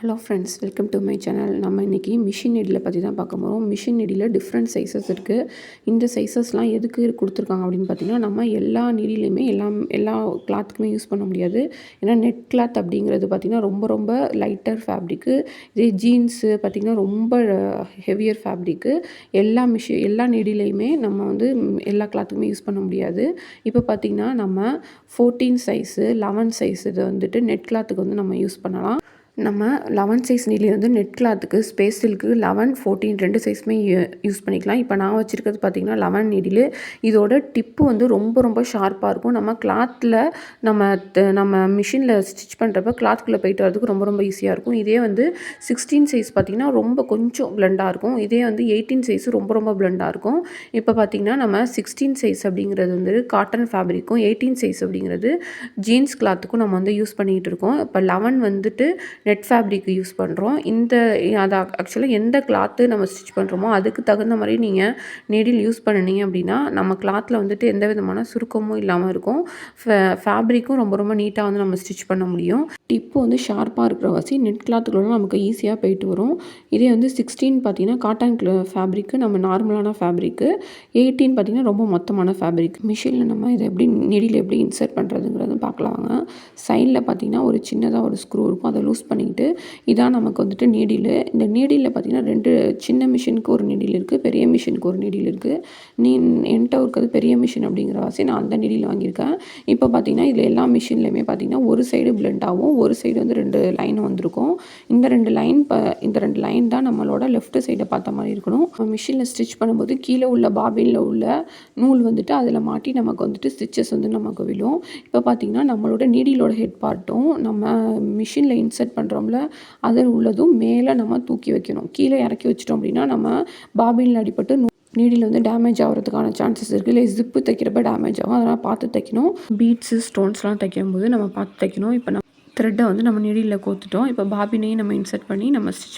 Hello friends, welcome to my channel. நம்ம இன்றைக்கி machine நீடிலை பற்றி தான் பார்க்க போகிறோம். மிஷின் நீடியில் டிஃப்ரெண்ட் சைஸஸ் இருக்குது. இந்த சைஸஸ்லாம் எதுக்கு கொடுத்துருக்காங்க அப்படின்னு பார்த்தீங்கன்னா, நம்ம எல்லா நீடிலையுமே எல்லா கிளாத்துக்குமே யூஸ் பண்ண முடியாது. ஏன்னா நெட் கிளாத் அப்படிங்கிறது பார்த்திங்கன்னா ரொம்ப ரொம்ப லைட்டர் ஃபேப்ரிக்கு. இதே ஜீன்ஸு பார்த்திங்கன்னா ரொம்ப ஹெவியர் ஃபேப்ரிக்கு. எல்லா நீடிலையுமே நம்ம வந்து எல்லா கிளாத்துக்குமே யூஸ் பண்ண முடியாது. இப்போ பார்த்திங்கன்னா நம்ம 14 சைஸு 11 சைஸ் இதை வந்துட்டு நெட் கிளாத்துக்கு வந்து நம்ம யூஸ் பண்ணலாம். நம்ம 11 சைஸ் நீடில் வந்து நெட் கிளாத்துக்கு, ஸ்பேஸ் சில்க்கு 11, 14 2 சைஸுமே யூஸ் பண்ணிக்கலாம். இப்போ நான் வச்சுருக்கிறது பார்த்திங்கன்னா 11 நீடிலு. இதோட டிப்பு வந்து ரொம்ப ரொம்ப ஷார்ப்பாக இருக்கும். நம்ம கிளாத்தில் நம்ம மிஷினில் ஸ்டிச் பண்ணுறப்ப கிளாத்துக்குள்ளே போயிட்டு வரதுக்கு ரொம்ப ரொம்ப ஈஸியாக இருக்கும். இதே வந்து 16 சைஸ் பார்த்திங்கன்னா ரொம்ப கொஞ்சம் பிளெண்டாக இருக்கும். இதே வந்து 18 சைஸு ரொம்ப ரொம்ப பிளெண்டாக இருக்கும். இப்போ பார்த்திங்கன்னா நம்ம 16 சைஸ் அப்படிங்கிறது வந்து காட்டன் ஃபேப்ரிக்கும், 18 சைஸ் அப்படிங்கிறது ஜீன்ஸ் கிளாத்துக்கும் நம்ம வந்து யூஸ் பண்ணிகிட்டு இருக்கோம். இப்போ 11 வந்துட்டு நெட் ஃபேப்ரிக் யூஸ் பண்ணுறோம். அது ஆக்சுவலாக எந்த கிளாத்து நம்ம ஸ்டிச் பண்ணுறோமோ அதுக்கு தகுந்த மாதிரி நீங்கள் நீடில் யூஸ் பண்ணினீங்க அப்படின்னா நம்ம கிளாத்தில் வந்துட்டு எந்த விதமான சுருக்கமும் இல்லாமல் இருக்கும். ஃபேப்ரிக்கும் ரொம்ப ரொம்ப நீட்டாக வந்து நம்ம ஸ்டிச் பண்ண முடியும். டிப்பு வந்து ஷார்ப்பாக இருக்கிற வாசி நெட் கிளாத்துக்குள்ள நமக்கு ஈஸியாக போயிட்டு வரும். இதே வந்து 16 பார்த்திங்கன்னா காட்டன் ஃபேப்ரிக்கு, நம்ம நார்மலான ஃபேப்ரிக்கு. 18 பார்த்திங்கன்னா ரொம்ப மொத்தமான ஃபேப்ரிக். மிஷினில் நம்ம இதை நீடில் எப்படி இன்சர்ட் பண்ணுறதுங்கிறத பார்க்கலாம் வாங்க. சைடில் பார்த்திங்கன்னா ஒரு சின்னதாக ஒரு ஸ்க்ரூ இருக்கும். அதை லூஸ் பண்ணிக்கிட்டு இதான் நமக்கு வந்துட்டு நீடில். இந்த நீடிலில் பார்த்திங்கன்னா 2 சின்ன மிஷினுக்கு ஒரு நீடில் இருக்குது, பெரிய மிஷினுக்கு ஒரு நீடில் இருக்குது. என்கிட்ட இருக்கிறது பெரிய மிஷின் அப்படிங்கிற வாசி நான் அந்த நீடில் வாங்கியிருக்கேன். இப்போ பார்த்திங்கன்னா இதில் எல்லா மிஷின்லையுமே பார்த்திங்கன்னா ஒரு சைடு பிளெண்ட் ஆகும், ஒரு சைடு வந்து 2 லைன் வந்திருக்கும். இந்த 2 லைன் தான் நம்மளோட லெஃப்ட் சைடை பார்த்த மாதிரி இருக்கணும். மிஷினில் ஸ்டிச் பண்ணும்போது கீழே உள்ள பாபினில் உள்ள நூல் வந்துட்டு அதில் மாட்டி நமக்கு வந்துட்டு ஸ்டிச்சஸ் வந்து நமக்கு விழும். இப்போ பார்த்திங்கன்னா நம்மளோட நீடிலோட ஹெட் பார்ட்டும் நம்ம மிஷினில் இன்சர்ட் பண்ணுறோம்ல அதில் உள்ளதும் மேலே நம்ம தூக்கி வைக்கணும். கீழே இறக்கி வச்சிட்டோம் அப்படின்னா நம்ம பாபினில் அடிபட்டு நீடில் வந்து டேமேஜ் ஆகிறதுக்கான சான்சஸ் இருக்குது. இல்லை ஜிப்பு தைக்கிறப்ப டேமேஜ் ஆகும். அதனால் பார்த்து தைக்கணும். பீட்ஸு ஸ்டோன்ஸ்லாம் தைக்கும்போது நம்ம பார்த்து தைக்கணும். இப்போ நம்ம த்ரெட்டை வந்து நம்ம நீடிலில் கோத்துட்டோம். இப்போ பாபினையும் நம்ம இன்சர்ட் பண்ணி நம்ம ஸ்டிச்